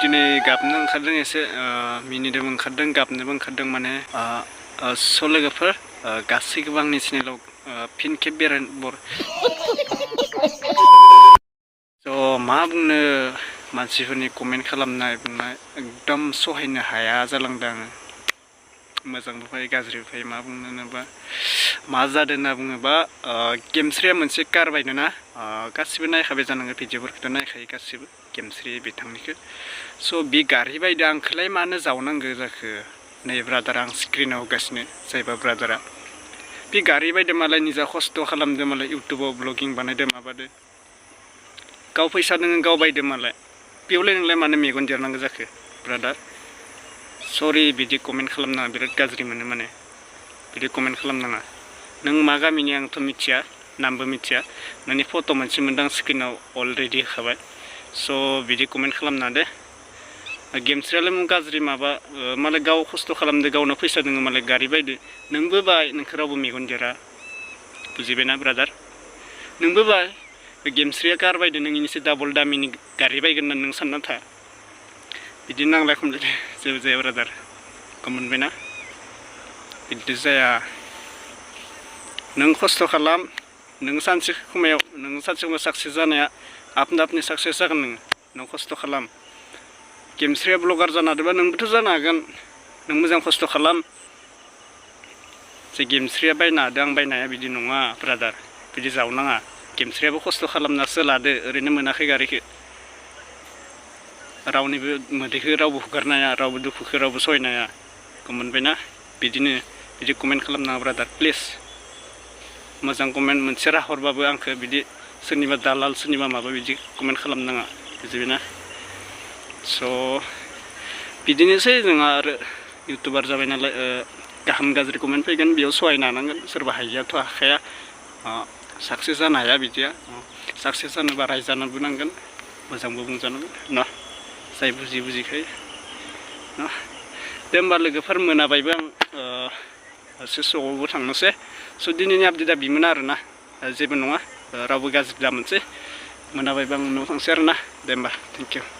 दिनै गाबनो ओंखारदों एसे मिनिनोबो ओंखारदों गाबनोबो ओंखारदों माने स' लोगोफोर गासैखौबो आंनि चेनेलाव फिन खेब स' मा बुंनो मानसिफोरनि कमेन्ट खालामनाय बुंनाय एकदम सहायनो हाया जालांदों आङो मोजांबो फैयो गाज्रिबो फैयो मा बुंनो होनोबा मा जादों होनना बुङोबा गेमस्रिया मोनसे कार बायदोंना गासिबो नायखाबाय जानांगौ भिडिअफोरखौथ' नायखायो गासिबो गेमस्रि बिथांनिखौ स' बि गारि बायदों आंखौलाय मानो जावनांगौ जाखो नै ब्रादार आं स्क्रिनाव होगासिनो जायबा ब्रादारा बे गारि बायदों मालाय निजा खस्थ' खालामदों मालाय इउटुबाव ब्लगिं बानायदों माबादों गाव फैसा दोङो गाव बायदों मालाय बेयावलाय नोंलाय मानो मेगन देरनांगौ जाखो ब्रादार सरि बिदि कमेन्ट खालामनाङा बिराद गाज्रि मोनो माने बिदि कमेन्ट खालामनाङा नों मा गामिनि आंथ' मिथिया नामबो मिथिया नोंनि फट' मोनसे मोनदां स्क्रिनाव अलरेडि होखाबाय स' बिदि कमेन्ट खालामना दे गेमस्रियालाय गाज्रि माबा मालाय गाव खस्थ' खालामदो गावनो फैसा दोङो मालाय गारि बायदो नोंबो बाय नोंखौ रावबो मेगन देरा बुजिबायना ब्रादार नोंबो बाय गेमस्रिया कार बायदो नों इनिसे डाबल दामिनि गारि बायगोन होनना नों सानना था बिदि नांलाय खमलाय जेबो जाया ब्रादार मोनबायना बिदि जाया नों खस्थ' खालाम नों सानसे समाव साक्सेस जानाया आपना आपनि साक्सेस जागोन नों खस्थ' खालाम गेमस्रिया ब्लगार जानो हादोंबा नोंबोथ' जानो हागोन नों मोजां खस्थ' खालाम जे गेमस्रिया बायनो हादों आं बायनो हाया बिदि नङा ब्रादार बिदि जावनाङा गेमस्रियाबो खस्थ' खालामनासो लादो ओरैनो मोनाखै गारिखौ रावनिबो मोदैखौ रावबो हुगारनो हाया रावबो दुखुखौ रावबो सहायनो हाया मोनबायना बिदि कमेन्ट खालामनाङा ब्रादार प्लिज मोजां कमेन्ट मोनसे राहरबाबो आंखौ बिदि सोरनिबा दालाल सोरनिबा माबा बिदि कमेन्ट खालामनाङा बुजिबायना स' बिदिनोसै जोंहा आरो इउटुबार जाबाय नालाय गाहाम गाज्रि कमेन्ट फैगोन बेयाव सहायनो हानांगोन सोरबा हायियाथ' हाखाया साक्सेस जानो हाया बिदिया साक्सेस जानोबा रायजानोबो नांगोन मोजांबो बुंजानांगोन न जाय बुजिखायो न दे होमबा लोगोफोर मोनाबायबो आं एसे स'आवबो थांनोसै स' दिनैनि आपडेटआ बिमोन आरोना जेबो नङा रावबो गाज्रि दामोनसै मोनाबायबो आं न'आव थांसै आरोना दे होमबा थेंक इउ